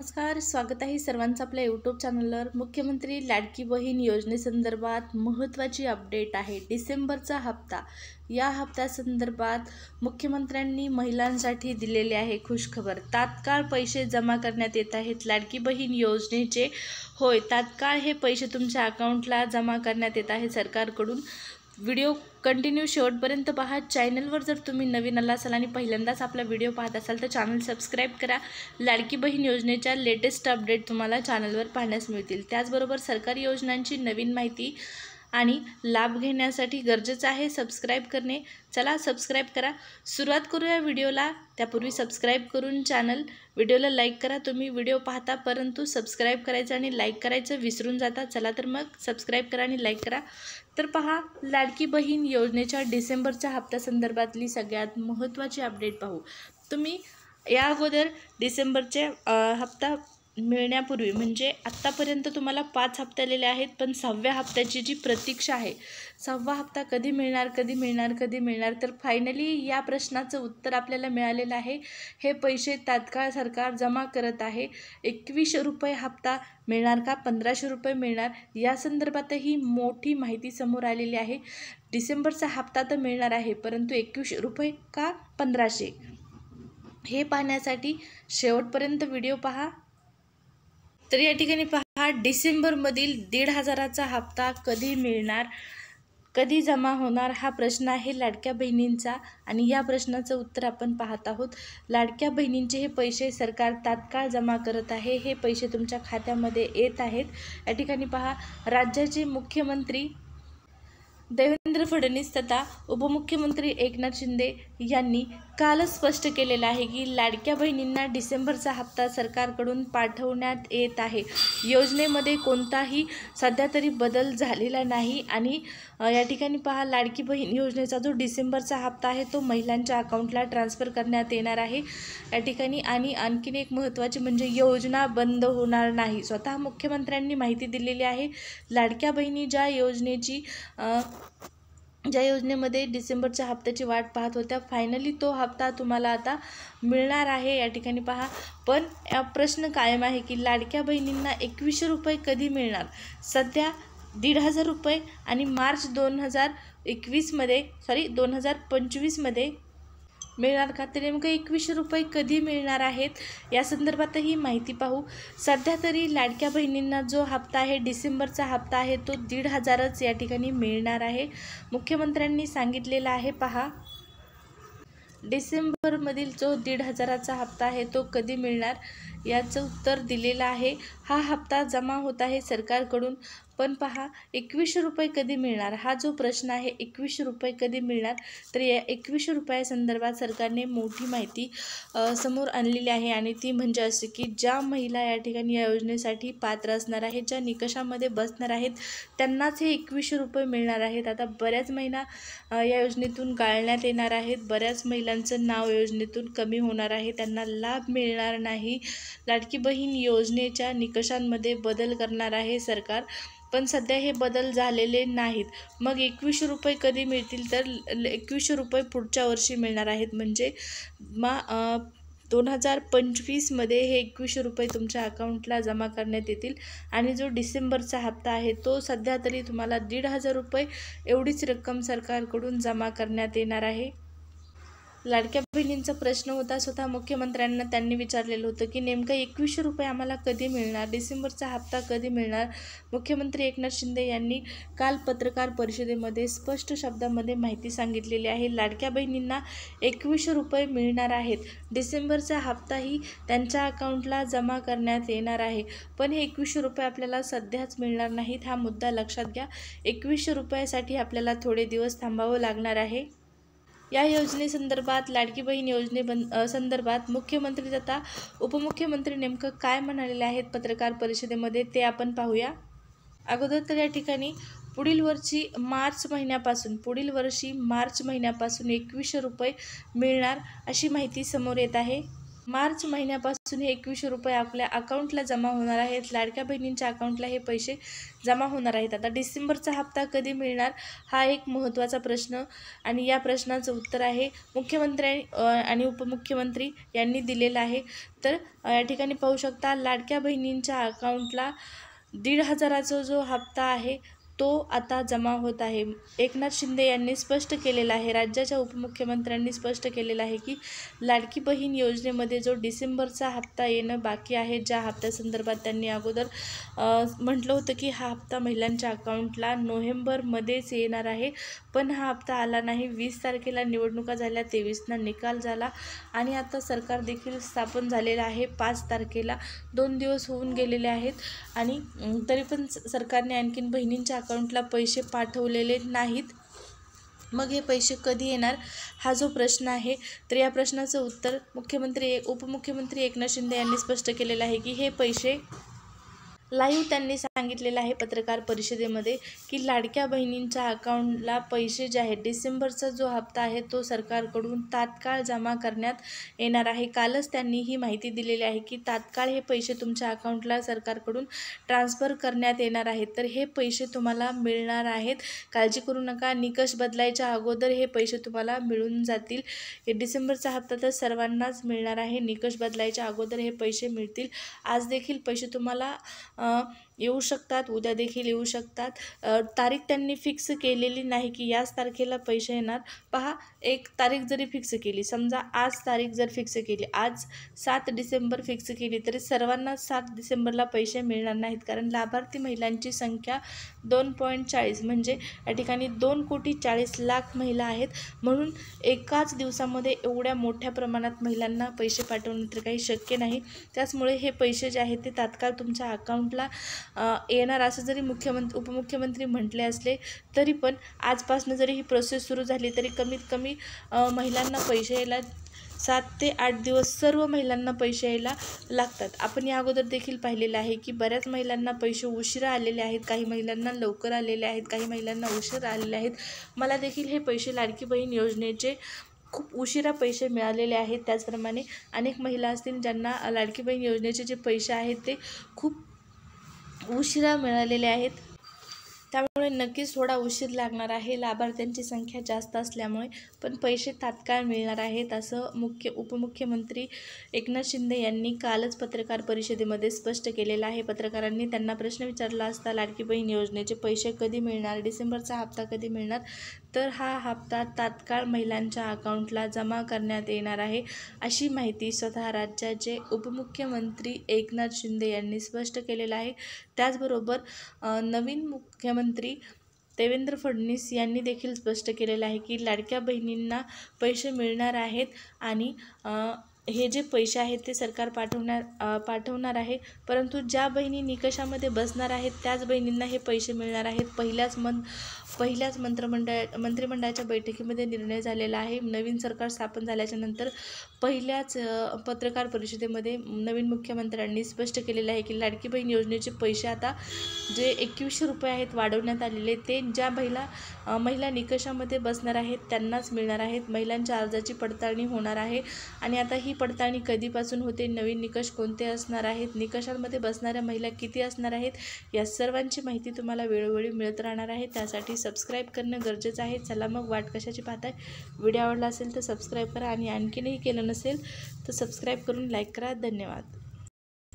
नमस्कार, स्वागत आहे सर्वांचं आपल्या यूट्यूब चॅनलवर। मुख्यमंत्री लाडकी बहीण योजनेसंदर्भात महत्त्वाची अपडेट आहे। डिसेंबरचा हप्ता, या हप्त्यासंदर्भात मुख्यमंत्र्यांनी महिलांसाठी दिलेली आहे खुशखबर। तात्काळ पैसे जमा करण्यात येत आहेत लाडकी बहीण योजनेचे। होय, तात्काळ हे पैसे तुमच्या अकाउंटला जमा करण्यात येत आहे सरकारकडून। व्हिडिओ कंटिन्यू शेवटपर्यंत पहा। चॅनलवर जर तुम्ही नवीन आला असाल आणि पहिल्यांदाच आपला व्हिडिओ पाहत असाल तर चॅनल सबस्क्राईब करा। लाडकी बहीण योजनेच्या लेटेस्ट अपडेट तुम्हाला चॅनलवर पाहण्यास मिळतील। त्याचबरोबर सरकारी योजनांची नवीन माहिती आणि लाभ घेण्यासाठी गरजेचं आहे सबस्क्राईब करणे। चला सबस्क्राईब करा, सुरुवात करूया व्हिडिओला। त्यापूर्वी सबस्क्राईब करून व्हिडिओला लाईक करा। तुम्ही व्हिडिओ पाहता परंतु सबस्क्राईब करायचं आणि लाईक करायचं विसरून जाता। चला तर मग सबस्क्राईब करा आणि लाईक करा। तर पहा, लाडकी बहीण योजनेच्या डिसेंबरच्या हप्त्यासंदर्भातली सगळ्यात महत्त्वाची अपडेट पाहू। तुम्ही या अगोदर डिसेंबरचे हप्ता मिळण्यापूर्वी म्हणजे आत्तापर्यंत तुम्हाला 5 हप्ते आलेले आहेत, पण 6व्या हप्त्याची जी प्रतीक्षा आहे, 6वा हप्ता कधी मिळणार कधी मिळणार कधी मिळणार, तर फायनली या प्रश्नाचं उत्तर आपल्याला मिळालेलं आहे। हे पैसे तात्काळ सरकार जमा करत आहे। 2100 रुपये हप्ता मिळणार का 1500 रुपये मिळणार, या संदर्भातही मोठी माहिती समोर आलेली आहे। डिसेंबरचा हप्ता तर मिळणार आहे, परंतु 2100 रुपये का 1500 हे पाहण्यासाठी शेवटपर्यंत व्हिडिओ पहा। तर या ठिकाणी पहा, डिसेंबरमधील 1500चा हप्ता कधी मिळणार, कधी जमा होणार, हा प्रश्न आहे लाडक्या बहिणींचा आणि या प्रश्नाचं उत्तर आपण पाहत आहोत। लाडक्या बहिणींचे हे पैसे सरकार तात्काळ जमा करत आहे। हे पैसे तुमच्या खात्यामध्ये येत आहेत। या ठिकाणी पहा, राज्याचे मुख्यमंत्री देवेंद्र फडणवीस तथा उपमुख्यमंत्री एकनाथ शिंदे यांनी कालच स्पष्ट केलेलं आहे की लाडक्या बहिणींना डिसेंबरचा हप्ता सरकारकडून पाठवण्यात येत आहे। योजनेमध्ये कोणताही सध्या तरी बदल झालेला नाही आणि या ठिकाणी पहा, लाडकी बहीण योजनेचा जो डिसेंबरचा हप्ता आहे तो महिलांच्या अकाउंटला ट्रान्सफर करण्यात येणार आहे या ठिकाणी। आणि आणखीन एक महत्त्वाचे म्हणजे योजना बंद होणार नाही, स्वतः मुख्यमंत्र्यांनी माहिती दिलेली आहे। लाडक्या बहिणी ज्या योजनेमध्ये डिसेंबरच्या हप्त्याची वाट पाहत होत्या, फायनली तो हप्ता तुम्हाला आता मिळणार आहे या ठिकाणी पहा। पण प्रश्न कायम आहे की लाडक्या बहिणींना 2100 रुपये कधी मिळणार। सध्या 1500 रुपये आणि मार्च 2025 मध्ये मिळणार का, तर नेमकं 2100 रुपये कधी मिळणार आहेत या संदर्भातही माहिती पाहू। सध्या तरी लाडक्या बहिणींना जो हप्ता आहे, डिसेंबरचा हप्ता आहे, तो 1500च या ठिकाणी मिळणार आहे। मुख्यमंत्र्यांनी सांगितलेलं आहे पहा, डिसेंबरमधील जो 1500चा हप्ता आहे तो कधी मिळणार याचं उत्तर दिलेलं आहे। हा हप्ता जमा होत आहे सरकारकडून, पण पहा 2100 रुपये कधी मिळणार हा जो प्रश्न आहे, 2100 रुपये कधी मिळणार, तर या 2100 रुपयासंदर्भात सरकारने मोठी माहिती समोर आणलेली आहे आणि ती म्हणजे असे की ज्या महिला या ठिकाणी या योजनेसाठी पात्र असणार आहेत, ज्या निकषामध्ये बसणार आहेत, त्यांनाच हे 2100 रुपये मिळणार आहेत। आता बऱ्याच महिला या योजनेतून गाळण्यात येणार आहेत, बऱ्याच महिलांचं नाव योजनेतून कमी होणार आहे, त्यांना लाभ मिळणार नाही। लाडकी बहीण योजनेच्या निकषांमध्ये बदल करणार आहे सरकार, पण सध्या हे बदल झालेले नाहीत। मग 2100 रुपये कधी मिळतील, तर 2100 रुपये पुढच्या वर्षी मिळणार आहेत, म्हणजे 2025 मध्ये हे 2100 रुपये तुमच्या अकाउंटला जमा करण्यात येतील। आणि जो डिसेंबरचा हप्ता आहे तो सध्या तरी तुम्हाला 1500 रुपये एवढीच रक्कम सरकारकडून जमा करण्यात येणार आहे। लाडक्या बहिणींचा प्रश्न होता, स्वतः मुख्यमंत्र्यांना त्यांनी विचारलेलं होतं की नेमकं 2100 रुपये आम्हाला कधी मिळणार, डिसेंबरचा हप्ता कधी मिळणार। मुख्यमंत्री एकनाथ शिंदे यांनी काल पत्रकार परिषदेमध्ये स्पष्ट शब्दामध्ये माहिती सांगितलेली आहे। लाडक्या बहिणींना 2100 रुपये मिळणार आहेत, डिसेंबरचा हप्ताही त्यांच्या अकाउंटला जमा करण्यात येणार आहे, पण हे 2100 रुपये आपल्याला सध्याच मिळणार नाहीत, हा मुद्दा लक्षात घ्या। 2100 रुपयासाठी आपल्याला थोडे दिवस थांबावं लागणार आहे। या योजनेसंदर्भात, लाडकी बहीण संदर्भात मुख्यमंत्री तथा उपमुख्यमंत्री नेमकं काय म्हणालेले आहेत पत्रकार परिषदेमध्ये ते आपण पाहूया। अगोदर तर या ठिकाणी पुढील वर्षी मार्च महिन्यापासून 2100 रुपये मिळणार अशी माहिती समोर येत आहे। मार्च महिन्यापासून हे 2100 रुपये आपल्या अकाउंटला जमा होणार आहेत. लाडक्या बहिणींच्या अकाउंटला हे पैसे जमा होणार आहेत. आता डिसेंबरचा हप्ता कधी मिळणार हा एक महत्त्वाचा प्रश्न आणि या प्रश्नाचं उत्तर आहे मुख्यमंत्री आणि उपमुख्यमंत्री यांनी दिलेलं आहे. तर या ठिकाणी पाहू शकता लाडक्या बहिणींच्या अकाउंटला 1,500चा जो हप्ता आहे तो आता जमा होत आहे. एकनाथ शिंदे यांनी स्पष्ट केलेलं आहे, राज्याच्या उपमुख्यमंत्र्यांनी स्पष्ट केलेलं आहे की लाडकी बहीण योजनेमध्ये जो डिसेंबरचा हप्ता येणं बाकी आहे, ज्या हप्त्यासंदर्भात त्यांनी अगोदर म्हटलं होतं की हा हप्ता महिलांच्या अकाउंटला नोव्हेंबरमध्येच येणार आहे, पण हा हप्ता आला नाही. 20 तारखेला निवडणुका झाल्या, 23ना निकाल झाला आणि आता सरकार देखील स्थापन झालेलं आहे. 5 तारखेला 2 दिवस होऊन गेलेले आहेत आणि तरी पण सरकारने आणखीन बहिणींच्या अकाउंटला पैसे पाठवलेले नाहीत. मग हे पैसे कधी येणार हा जो प्रश्न आहे, तर या प्रश्नाचं उत्तर उपमुख्यमंत्री एकनाथ शिंदे यांनी स्पष्ट केलेलं आहे की हे पैसे लाईव्ह त्यांनी सांगितलेलं आहे पत्रकार परिषदेमध्ये की लाडक्या बहिणींच्या अकाउंटला पैसे जे आहेत डिसेंबरचा जो हप्ता आहे तो सरकारकडून तात्काळ जमा करण्यात येणार आहे. कालच त्यांनी ही माहिती दिलेली आहे की तात्काळ हे पैसे तुमच्या अकाउंटला सरकारकडून ट्रान्सफर करण्यात येणार आहेत. तर हे पैसे तुम्हाला मिळणार आहेत, काळजी करू नका. निकष बदलायच्या अगोदर हे पैसे तुम्हाला मिळून जातील. हे डिसेंबरचा हप्ता तर सर्वांनाच मिळणार आहे. निकष बदलायच्या अगोदर हे पैसे मिळतील. आज देखील पैसे तुम्हाला येऊ शकतात, उद्या देखील येऊ शकतात. तारीख त्यांनी फिक्स केलेली नाही की याच तारखेला पैसे येणार. पहा, एक तारीख जरी फिक्स केली, समजा आज तारीख जर फिक्स केली, आज 7 डिसेंबर फिक्स केली, तरी सर्वांना 7 डिसेंबरला पैसे मिळणार नाहीत. कारण लाभार्थी महिलांची संख्या 2.40 म्हणजे या ठिकाणी 2,40,00,000 महिला आहेत. म्हणून एकाच दिवसामध्ये एवढ्या मोठ्या प्रमाणात महिलांना पैसे पाठवणं तर काही शक्य नाही. त्याचमुळे हे पैसे जे आहेत ते तात्काळ तुमच्या अकाउंटला येणार असं जरी उपमुख्यमंत्री म्हटले असले तरी पण आजपासून जरी ही प्रोसेस सुरू झाली तरी कमीत कमी महिलांना पैसे यायला 7 ते 8 दिवस सर्व महिलांना पैसे यायला लागतात. आपण या अगोदर देखील पाहिलेलं आहे की बऱ्याच महिलांना पैसे उशिरा आलेले आहेत, काही महिलांना लवकर आलेले आहेत, काही महिलांना उशिरा आलेले आहेत. मला देखील हे पैसे लाडकी बहीण योजनेचे खूप उशिरा पैसे मिळालेले आहेत. त्याचप्रमाणे अनेक महिला असतील ज्यांना लाडकी बहीण योजनेचे जे पैसे आहेत ते खूप उशिरा मिळालेले आहेत. त्यामुळे नक्कीच थोडा उशीर लागणार आहे लाभार्थ्यांची संख्या जास्त असल्यामुळे, पण पैसे तात्काळ मिळणार आहेत असं उपमुख्यमंत्री एकनाथ शिंदे यांनी कालच पत्रकार परिषदेमध्ये स्पष्ट केलेलं आहे. पत्रकारांनी त्यांना प्रश्न विचारला असता लाडकी बहीण योजनेचे पैसे कधी मिळणार, डिसेंबरचा हप्ता कधी मिळणार, तर हा हप्ता तात्काळ महिलांच्या अकाउंटला जमा करण्यात येणार आहे अशी माहिती स्वतः राज्याचे उपमुख्यमंत्री एकनाथ शिंदे यांनी स्पष्ट केलेलं आहे. त्याचबरोबर नवीन मुख्यमंत्री देवेंद्र फडणवीस यांनी देखील स्पष्ट केलेलं आहे की लाडक्या बहिणींना पैसे मिळणार आहेत आणि हे जे पैसे आहेत ते सरकार पाठवणार आहे. परंतु ज्या बहिणी निकषामध्ये बसणार आहेत त्याच बहिणींना हे पैसे मिळणार आहेत. पहिल्याच मंत्रिमंडळाच्या बैठकीमध्ये निर्णय झालेला आहे. नवीन सरकार स्थापन झाल्याच्या नंतर पहिल्याच पत्रकार परिषदेमध्ये नवीन मुख्यमंत्र्यांनी स्पष्ट केलेलं आहे की लाडकी बहीण योजनेचे पैसे आता जे 2100 रुपये आहेत वाढवण्यात आलेले, ते ज्या महिला निकषामध्ये बसणार आहेत त्यांनाच मिळणार आहेत. महिलांच्या अर्जाची पडताळणी होणार आहे आणि आता ही पडताळणी कधीपासून होते, नवीन निकष कोणते असणार आहेत, निकषांमध्ये बसणाऱ्या महिला किती असणार आहेत, या सर्वांची माहिती तुम्हाला वेळोवेळी मिळत राहणार आहे. त्यासाठी सबस्क्राईब करणं गरजेचं आहे. चला मग वाट कशाची पाहताय, व्हिडिओ आवडला असेल तर सबस्क्राईब करा आणि आणखीनही केलं नसेल तर सबस्क्राईब करून लाईक करा. धन्यवाद.